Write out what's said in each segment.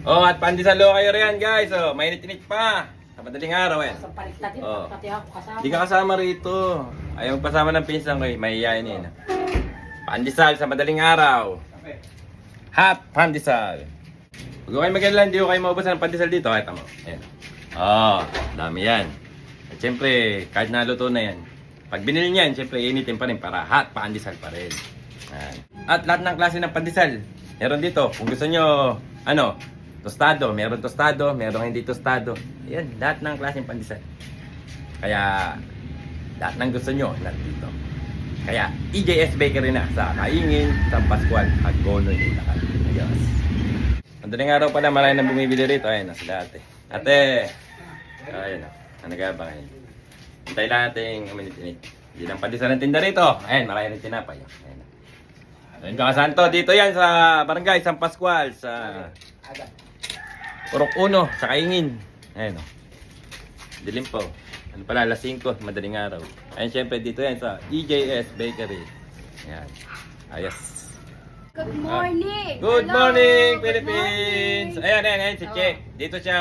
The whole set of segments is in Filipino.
Oh, at pandesal kayo riyan, guys. Oh, mainit-init pa. Sa madaling araw, eh. Sa paligtad yun, Oh. pati ako kasama. Hindi ka kasama rito. Ayaw magpasama ng pinsan ko, eh. Mahihiyain yun. Pandesal sa madaling araw. Hot pandesal. Huwag ko kayo mag-alala, hindi ko kayo maubusan ng pandesal dito. Kahit mo. Ayan. Oh, dami yan. At syempre, kahit naluto na yan. Pag binili niyan, syempre, initin pa rin para hot pandesal pa rin. Ayan. At lahat ng klase ng pandesal, meron dito. Kung gusto nyo, tostado. Meron tostado, meron hindi tostado. Ayan, lahat ng klaseng pandesal. Kaya, lahat ng gusto nyo, nandito. Kaya, EJS Bakery na sa Kaingin, San Pascual, at Gonoy, Bulacan. Ayos. Madaling araw pala, marami nang bumibili rito. Ayun, sila ate. Ate! Ayun, nagabang. Hintay lang natin uminit-init. Hindi lang pandesal ng tinda rito. Ayun, marami rin tinapay. Ayun. Ayun ka Santo, dito yan sa Barangay San Pascual, sa Purok 1, sa Kaingin. Ayun, dilim po. Ano pala, alas 5, madaling araw. Ayun, syempre dito yan sa EJS Bakery. Ayan. Ayos. Good morning! Good Hello! morning, Good Philippines! morning! Ayan, si Che. Dito siya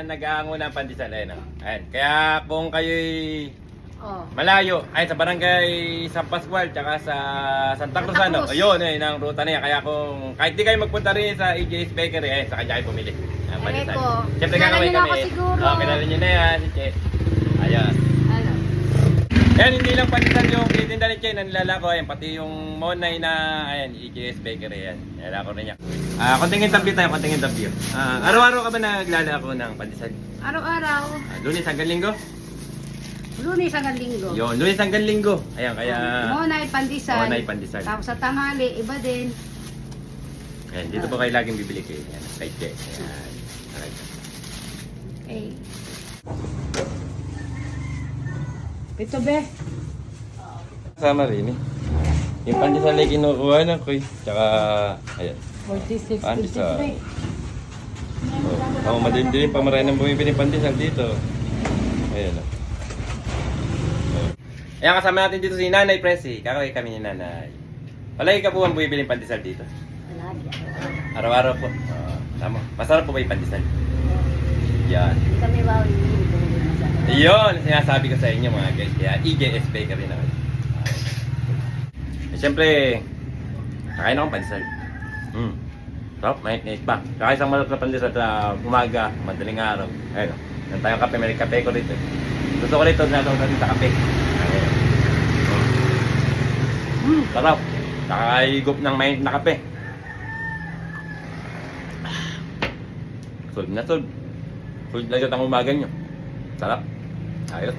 nag-aango ng pandesal. Ayan, Ayan. Kaya kung kayo'y Oh. malayo, ay sa Barangay San Pascual, tsaka sa Santa Cruz, Santa Cruz. ayun, ang ruta na yan. Kaya kung kahit di kayo magpunta rin sa EJS Bakery, sa kanya kayo pumili. Ang pandesal. Eko. Siyempre Kilala kakaway niyo na kami. ako siguro. Kilala niyo na yan, si Che. Ayan. Ano? Ayan, hindi lang pandesal yung titinda ni Che, nanilala ko. Ayan, pati yung Monay na, ayan, EJS Bakery. Ayan, nilala ko rin niya. Konting interview tayo, konting interview. Araw-araw ka ba naglalako ng pandesal? Araw-araw. Lunes hanggang linggo? Lunes hanggang linggo. Yun, lunes hanggang linggo. Ayan, kaya... Monay, pandesal. Monay, pandesal. Tapos sa tanghali, iba din. Ayan, dito po kayo laging bibili kayo. Ayan, kay Che. Ayan. Alright. Okay. Ito be. Kasama rin eh. Yung pandesal ay kinukuha na ko eh. Tsaka, ayan. 46, Pandesal. Oh, madilim-dilim pa marami nang bumibili ng pandesal dito. Ayan o. Ayan, kasama natin dito si Nanay Presi. Kakaway kami ni Nanay. Palagi ka po ang bumibili ng pandesal dito? Lagi. Araw-araw po. Tama. Masarap po ba yung pandesal? Yan. Hindi kami bawi. Iyon, sinasabi ko sa inyo mga guys. Kaya EJS Bakery na kayo. Siyempre, kakain akong pandesal. Sarap, mainit pa. Kaya isang malap na pandesal sa umaga, madaling araw. Ayun, nang tayong kape, may kape ko rito. Gusto ko rito, natawag natin sa kape. Sarap. Kakaigop ng mainit na kape. Solve na solve. Solve na ang umaga nyo. Sarap. Ayos.